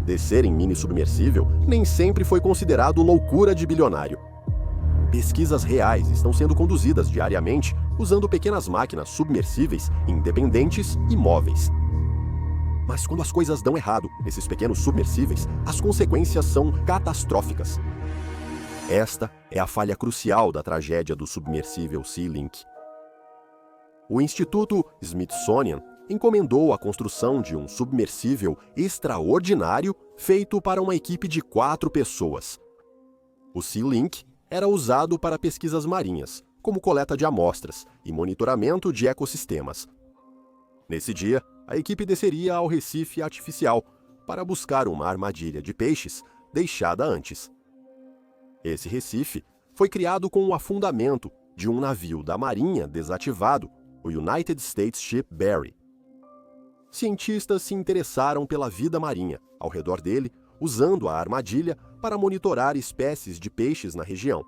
Descer em mini submersível nem sempre foi considerado loucura de bilionário. Pesquisas reais estão sendo conduzidas diariamente usando pequenas máquinas submersíveis independentes e móveis. Mas quando as coisas dão errado nesses pequenos submersíveis, as consequências são catastróficas. Esta é a falha crucial da tragédia do submersível Sea Link. O Instituto Smithsonian encomendou a construção de um submersível extraordinário feito para uma equipe de 4 pessoas. O Sea Link era usado para pesquisas marinhas, como coleta de amostras e monitoramento de ecossistemas. Nesse dia, a equipe desceria ao Recife Artificial para buscar uma armadilha de peixes deixada antes. Esse recife foi criado com o afundamento de um navio da Marinha desativado, o United States Ship Barry. Cientistas se interessaram pela vida marinha ao redor dele, usando a armadilha para monitorar espécies de peixes na região.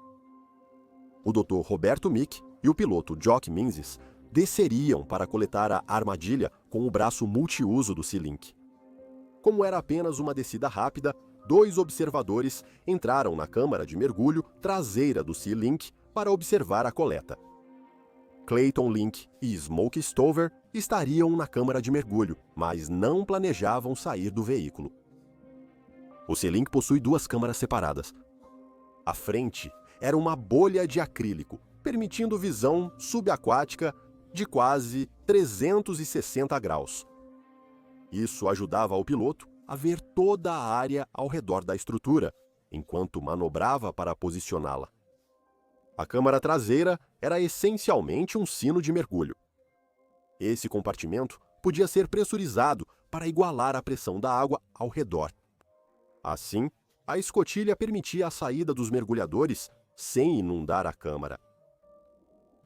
O Dr. Roberto Mick e o piloto Jock Minzes desceriam para coletar a armadilha com o braço multiuso do Sea Link. Como era apenas uma descida rápida, 2 observadores entraram na câmara de mergulho traseira do Sea Link para observar a coleta. Clayton Link e Smokey Stover estariam na câmara de mergulho, mas não planejavam sair do veículo. O Sea Link possui 2 câmaras separadas. À frente era uma bolha de acrílico, permitindo visão subaquática de quase 360 graus. Isso ajudava o piloto a ver toda a área ao redor da estrutura, enquanto manobrava para posicioná-la. A câmara traseira era essencialmente um sino de mergulho. Esse compartimento podia ser pressurizado para igualar a pressão da água ao redor. Assim, a escotilha permitia a saída dos mergulhadores sem inundar a câmara.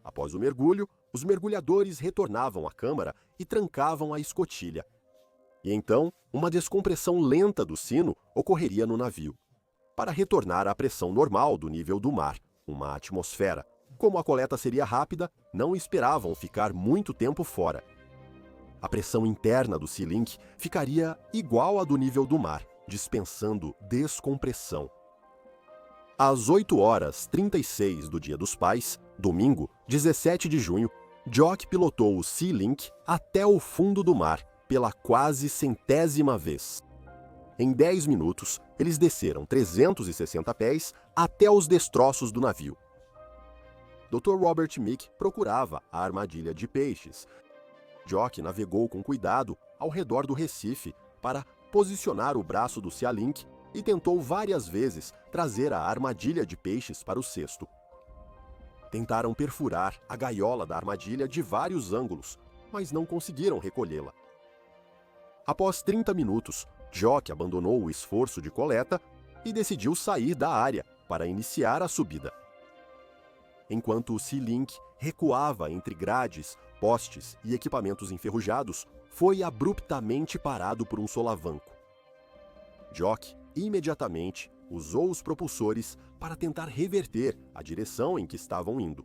Após o mergulho, os mergulhadores retornavam à câmara e trancavam a escotilha. E então, uma descompressão lenta do sino ocorreria no navio, para retornar à pressão normal do nível do mar, uma atmosfera. Como a coleta seria rápida, não esperavam ficar muito tempo fora. A pressão interna do Sea Link ficaria igual à do nível do mar, dispensando descompressão. Às 8h36 do Dia dos Pais, domingo, 17 de junho, Jock pilotou o Sea Link até o fundo do mar, pela quase 100ª vez. Em 10 minutos, eles desceram 360 pés até os destroços do navio. Dr. Robert Mick procurava a armadilha de peixes. Jock navegou com cuidado ao redor do recife para posicionar o braço do Sea Link e tentou várias vezes trazer a armadilha de peixes para o cesto. Tentaram perfurar a gaiola da armadilha de vários ângulos, mas não conseguiram recolhê-la. Após 30 minutos, Jock abandonou o esforço de coleta e decidiu sair da área para iniciar a subida. Enquanto o Sea Link recuava entre grades, postes e equipamentos enferrujados, foi abruptamente parado por um solavanco. Jock imediatamente usou os propulsores para tentar reverter a direção em que estavam indo.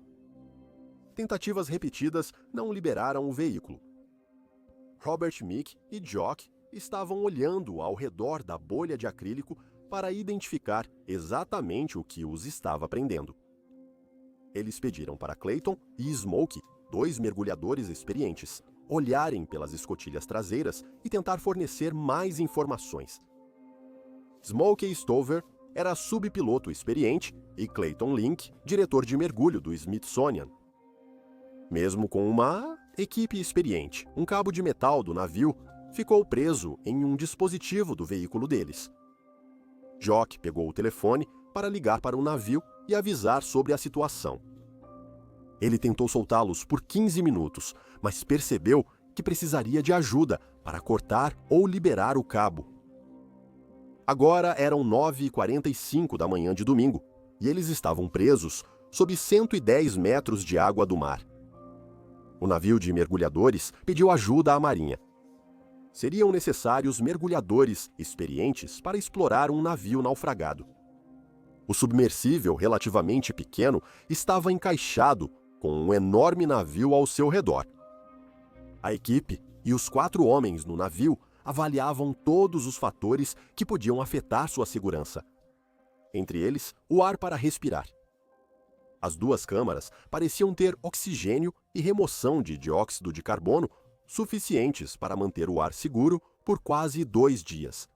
Tentativas repetidas não liberaram o veículo. Robert Mick e Jock estavam olhando ao redor da bolha de acrílico para identificar exatamente o que os estava prendendo. Eles pediram para Clayton e Smokey, 2 mergulhadores experientes, olharem pelas escotilhas traseiras e tentar fornecer mais informações. Smokey Stover era subpiloto experiente e Clayton Link, diretor de mergulho do Smithsonian. Mesmo com uma equipe experiente, um cabo de metal do navio ficou preso em um dispositivo do veículo deles. Jock pegou o telefone para ligar para o navio e avisar sobre a situação. Ele tentou soltá-los por 15 minutos, mas percebeu que precisaria de ajuda para cortar ou liberar o cabo. Agora eram 9h45 da manhã de domingo, e eles estavam presos sob 110 metros de água do mar. O navio de mergulhadores pediu ajuda à Marinha. Seriam necessários mergulhadores experientes para explorar um navio naufragado. O submersível, relativamente pequeno, estava encaixado com um enorme navio ao seu redor. A equipe e os 4 homens no navio avaliavam todos os fatores que podiam afetar sua segurança. Entre eles, o ar para respirar. As duas câmaras pareciam ter oxigênio e remoção de dióxido de carbono suficientes para manter o ar seguro por quase 2 dias.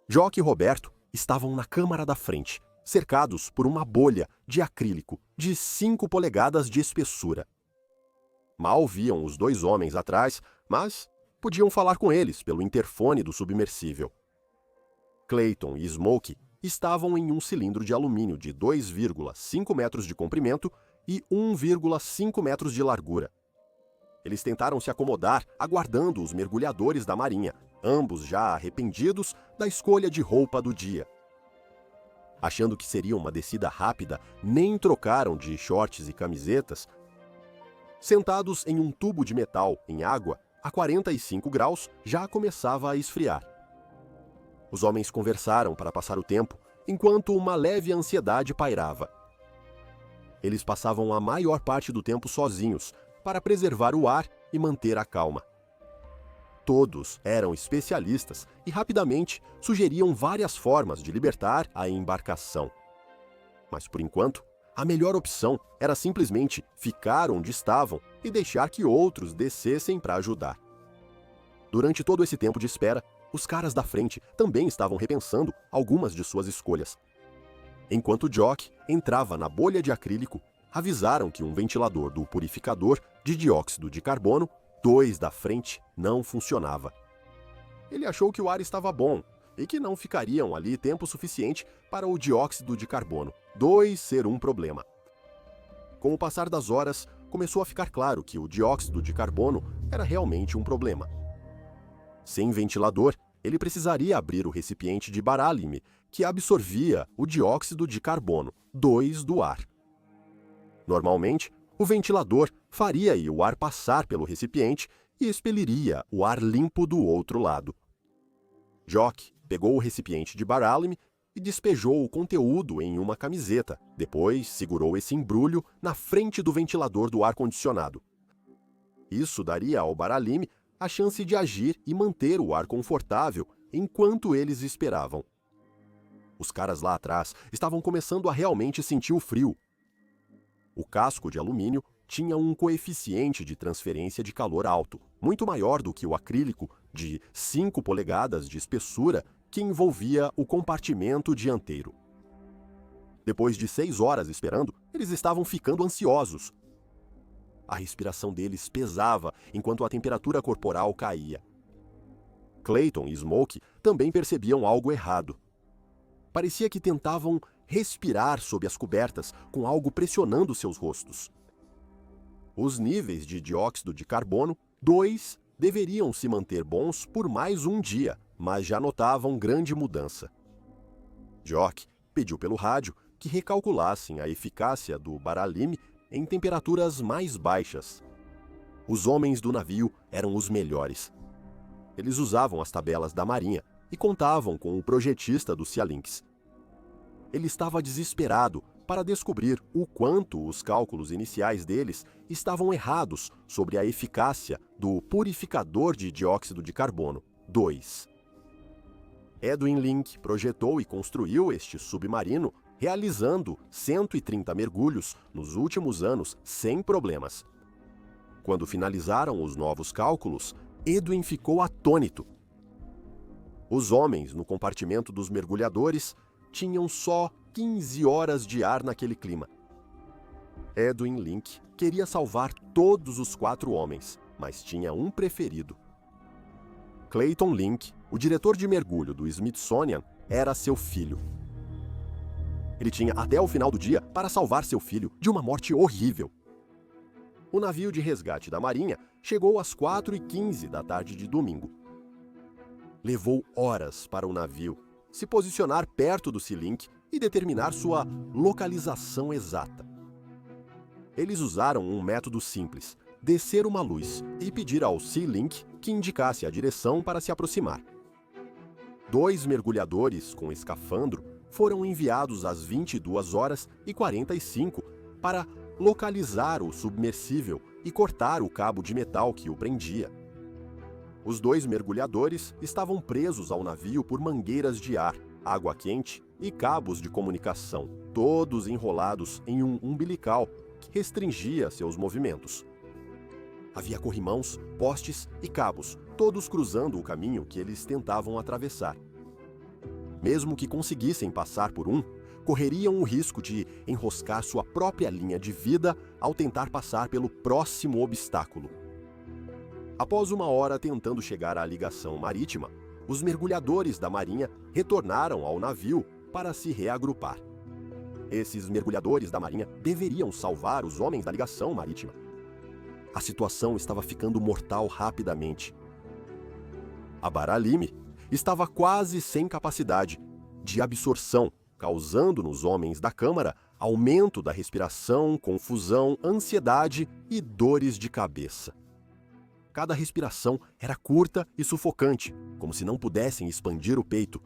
Jock e Roberto estavam na câmara da frente, cercados por uma bolha de acrílico de 5 polegadas de espessura. Mal viam os 2 homens atrás, mas podiam falar com eles pelo interfone do submersível. Clayton e Smokey estavam em um cilindro de alumínio de 2,5 metros de comprimento e 1,5 metros de largura. Eles tentaram se acomodar, aguardando os mergulhadores da marinha, ambos já arrependidos da escolha de roupa do dia. Achando que seria uma descida rápida, nem trocaram de shorts e camisetas. Sentados em um tubo de metal em água, a 45 graus, já começava a esfriar. Os homens conversaram para passar o tempo, enquanto uma leve ansiedade pairava. Eles passavam a maior parte do tempo sozinhos, para preservar o ar e manter a calma. Todos eram especialistas e rapidamente sugeriam várias formas de libertar a embarcação. Mas, por enquanto, a melhor opção era simplesmente ficar onde estavam e deixar que outros descessem para ajudar. Durante todo esse tempo de espera, os caras da frente também estavam repensando algumas de suas escolhas. Enquanto Jock entrava na bolha de acrílico, avisaram que um ventilador do purificador de dióxido de carbono 2 da frente não funcionava. Ele achou que o ar estava bom e que não ficariam ali tempo suficiente para o dióxido de carbono 2 ser um problema. Com o passar das horas, começou a ficar claro que o dióxido de carbono era realmente um problema. Sem ventilador, ele precisaria abrir o recipiente de baralime, que absorvia o dióxido de carbono 2 do ar. Normalmente, o ventilador faria o ar passar pelo recipiente e expeliria o ar limpo do outro lado. Jock pegou o recipiente de baralime e despejou o conteúdo em uma camiseta. Depois, segurou esse embrulho na frente do ventilador do ar-condicionado. Isso daria ao baralime a chance de agir e manter o ar confortável enquanto eles esperavam. Os caras lá atrás estavam começando a realmente sentir o frio. O casco de alumínio tinha um coeficiente de transferência de calor alto, muito maior do que o acrílico de 5 polegadas de espessura que envolvia o compartimento dianteiro. Depois de 6 horas esperando, eles estavam ficando ansiosos. A respiração deles pesava enquanto a temperatura corporal caía. Clayton e Smokey também percebiam algo errado. Parecia que tentavam respirar sob as cobertas com algo pressionando seus rostos. Os níveis de dióxido de carbono 2 deveriam se manter bons por mais um dia, mas já notavam grande mudança. Jock pediu pelo rádio que recalculassem a eficácia do baralime em temperaturas mais baixas. Os homens do navio eram os melhores. Eles usavam as tabelas da Marinha e contavam com o projetista do Cialinx. Ele estava desesperado para descobrir o quanto os cálculos iniciais deles estavam errados sobre a eficácia do purificador de dióxido de carbono 2. Edwin Link projetou e construiu este submarino, realizando 130 mergulhos nos últimos anos sem problemas. Quando finalizaram os novos cálculos, Edwin ficou atônito. Os homens no compartimento dos mergulhadores tinham só 15 horas de ar naquele clima. Edwin Link queria salvar todos os 4 homens, mas tinha um preferido. Clayton Link, o diretor de mergulho do Smithsonian, era seu filho. Ele tinha até o final do dia para salvar seu filho de uma morte horrível. O navio de resgate da Marinha chegou às 4h15 da tarde de domingo. Levou horas para o navio se posicionar perto do Sea-Link e determinar sua localização exata. Eles usaram um método simples: descer uma luz e pedir ao Sea-Link que indicasse a direção para se aproximar. 2 mergulhadores com escafandro foram enviados às 22h45 para localizar o submersível e cortar o cabo de metal que o prendia. Os dois mergulhadores estavam presos ao navio por mangueiras de ar, água quente e cabos de comunicação, todos enrolados em um umbilical que restringia seus movimentos. Havia corrimãos, postes e cabos, todos cruzando o caminho que eles tentavam atravessar. Mesmo que conseguissem passar por um, correriam o risco de enroscar sua própria linha de vida ao tentar passar pelo próximo obstáculo. Após uma hora tentando chegar à ligação marítima, os mergulhadores da Marinha retornaram ao navio para se reagrupar. Esses mergulhadores da Marinha deveriam salvar os homens da ligação marítima. A situação estava ficando mortal rapidamente. A Bara-Lime estava quase sem capacidade de absorção, causando nos homens da Câmara aumento da respiração, confusão, ansiedade e dores de cabeça. Cada respiração era curta e sufocante, como se não pudessem expandir o peito.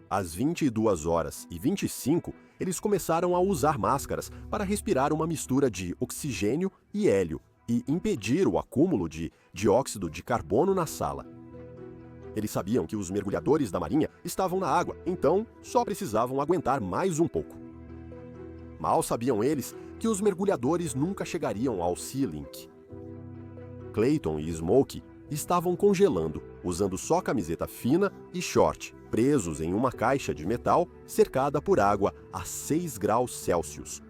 Às 22h25, eles começaram a usar máscaras para respirar uma mistura de oxigênio e hélio e impedir o acúmulo de dióxido de carbono na sala. Eles sabiam que os mergulhadores da Marinha estavam na água, então só precisavam aguentar mais um pouco. Mal sabiam eles que os mergulhadores nunca chegariam ao Sea Link. Clayton e Smokey estavam congelando, usando só camiseta fina e short, presos em uma caixa de metal cercada por água a 6 graus Celsius.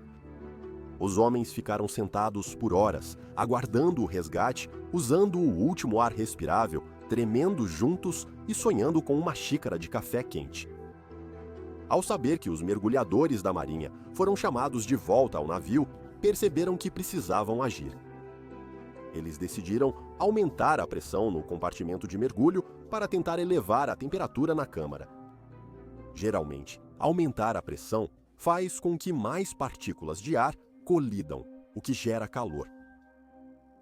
Os homens ficaram sentados por horas, aguardando o resgate, usando o último ar respirável, tremendo juntos e sonhando com uma xícara de café quente. Ao saber que os mergulhadores da Marinha foram chamados de volta ao navio, perceberam que precisavam agir. Eles decidiram aumentar a pressão no compartimento de mergulho para tentar elevar a temperatura na câmara. Geralmente, aumentar a pressão faz com que mais partículas de ar colidam, o que gera calor.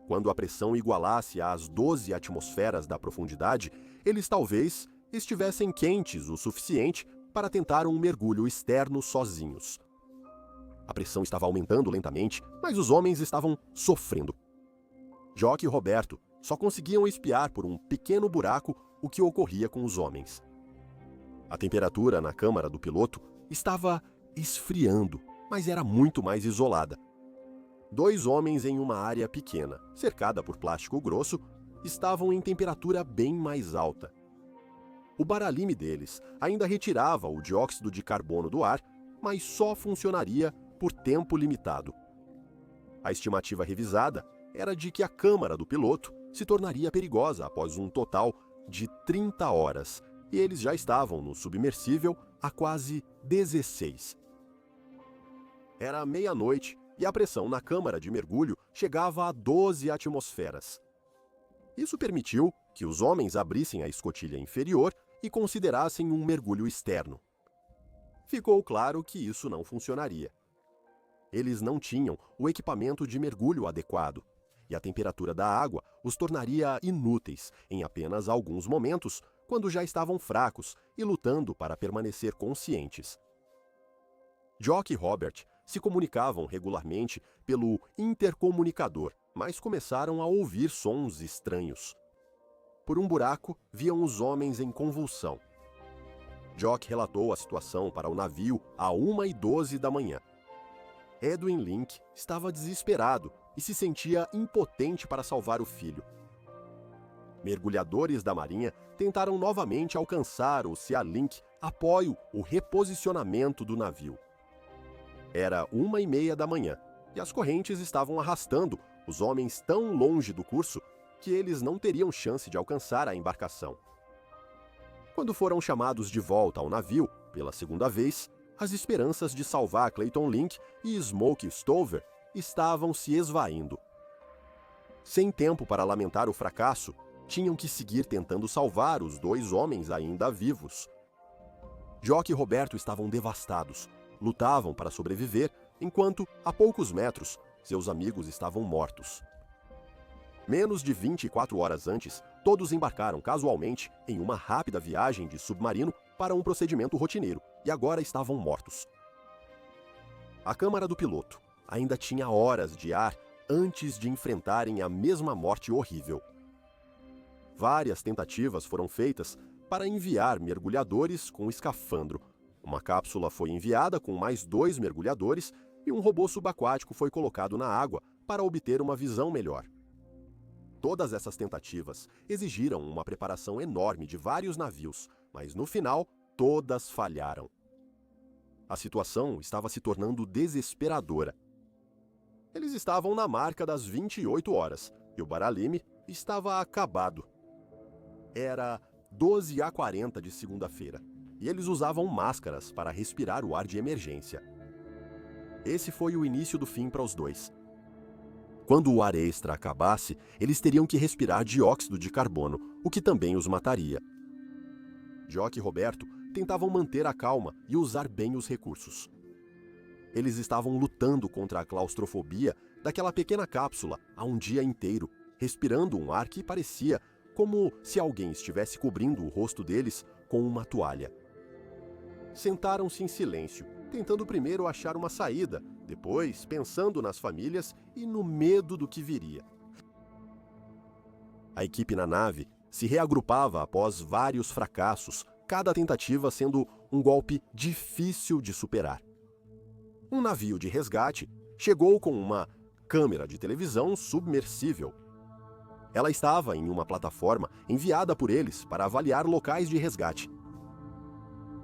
Quando a pressão igualasse às 12 atmosferas da profundidade, eles talvez estivessem quentes o suficiente para tentar um mergulho externo sozinhos. A pressão estava aumentando lentamente, mas os homens estavam sofrendo. Jock e Roberto só conseguiam espiar por um pequeno buraco o que ocorria com os homens. A temperatura na câmara do piloto estava esfriando, mas era muito mais isolada. 2 homens em uma área pequena, cercada por plástico grosso, estavam em temperatura bem mais alta. O Bara-Lime deles ainda retirava o dióxido de carbono do ar, mas só funcionaria por tempo limitado. A estimativa revisada era de que a câmara do piloto se tornaria perigosa após um total de 30 horas, e eles já estavam no submersível há quase 16. Era meia-noite e a pressão na câmara de mergulho chegava a 12 atmosferas. Isso permitiu que os homens abrissem a escotilha inferior e considerassem um mergulho externo. Ficou claro que isso não funcionaria. Eles não tinham o equipamento de mergulho adequado, e a temperatura da água os tornaria inúteis em apenas alguns momentos, quando já estavam fracos e lutando para permanecer conscientes. Jock e Robert se comunicavam regularmente pelo intercomunicador, mas começaram a ouvir sons estranhos. Por um buraco, viam os homens em convulsão. Jock relatou a situação para o navio a 1h12 da manhã. Edwin Link estava desesperado e se sentia impotente para salvar o filho. Mergulhadores da Marinha tentaram novamente alcançar o Sea Link após o reposicionamento do navio. Era 1h30 da manhã e as correntes estavam arrastando os homens tão longe do curso que eles não teriam chance de alcançar a embarcação. Quando foram chamados de volta ao navio, pela segunda vez, as esperanças de salvar Clayton Link e Smokey Stover estavam se esvaindo. Sem tempo para lamentar o fracasso, tinham que seguir tentando salvar os 2 homens ainda vivos. Jock e Roberto estavam devastados, lutavam para sobreviver, enquanto, a poucos metros, seus amigos estavam mortos. Menos de 24 horas antes, todos embarcaram casualmente em uma rápida viagem de submarino para um procedimento rotineiro, e agora estavam mortos. A câmara do piloto ainda tinha horas de ar antes de enfrentarem a mesma morte horrível. várias tentativas foram feitas para enviar mergulhadores com escafandro. Uma cápsula foi enviada com mais 2 mergulhadores e um robô subaquático foi colocado na água para obter uma visão melhor. Todas essas tentativas exigiram uma preparação enorme de vários navios, mas no final, todas falharam. A situação estava se tornando desesperadora. Eles estavam na marca das 28 horas e o baralime estava acabado. Era 12h40 de segunda-feira e eles usavam máscaras para respirar o ar de emergência. Esse foi o início do fim para os dois. Quando o ar extra acabasse, eles teriam que respirar dióxido de carbono, o que também os mataria. Jock e Roberto tentavam manter a calma e usar bem os recursos. Eles estavam lutando contra a claustrofobia daquela pequena cápsula há um dia inteiro, respirando um ar que parecia como se alguém estivesse cobrindo o rosto deles com uma toalha. Sentaram-se em silêncio, tentando primeiro achar uma saída, depois pensando nas famílias e no medo do que viria. A equipe na nave se reagrupava após vários fracassos, cada tentativa sendo um golpe difícil de superar. Um navio de resgate chegou com uma câmera de televisão submersível. Ela estava em uma plataforma enviada por eles para avaliar locais de resgate.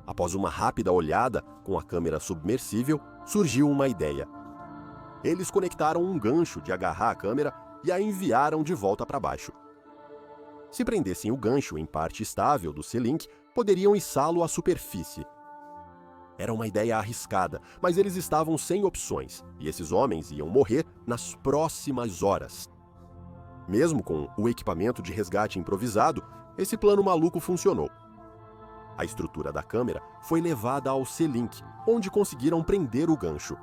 Após uma rápida olhada com a câmera submersível, surgiu uma ideia. Eles conectaram um gancho de agarrar a câmera e a enviaram de volta para baixo. Se prendessem o gancho em parte estável do C-Link, poderiam içá-lo à superfície. Era uma ideia arriscada, mas eles estavam sem opções, e esses homens iam morrer nas próximas horas. Mesmo com o equipamento de resgate improvisado, esse plano maluco funcionou. A estrutura da câmera foi levada ao C-Link, onde conseguiram prender o gancho.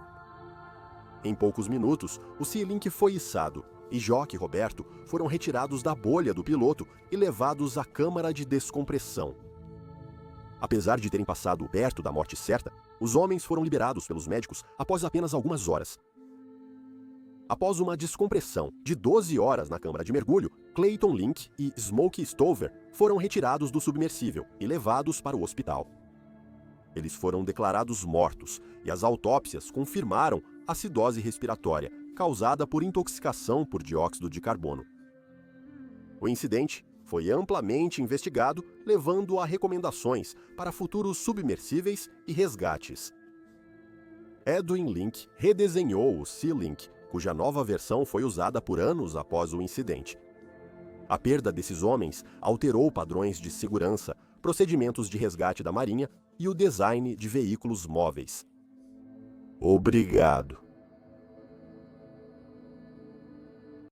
Em poucos minutos, o C-Link foi içado, e Jock e Roberto foram retirados da bolha do piloto e levados à câmara de descompressão. Apesar de terem passado perto da morte certa, os homens foram liberados pelos médicos após apenas algumas horas. Após uma descompressão de 12 horas na câmara de mergulho, Clayton Link e Smokey Stover foram retirados do submersível e levados para o hospital. Eles foram declarados mortos e as autópsias confirmaram acidose respiratória, causada por intoxicação por dióxido de carbono. O incidente foi amplamente investigado, levando a recomendações para futuros submersíveis e resgates. Edwin Link redesenhou o C-Link, cuja nova versão foi usada por anos após o incidente. A perda desses homens alterou padrões de segurança, procedimentos de resgate da Marinha e o design de veículos móveis. Obrigado.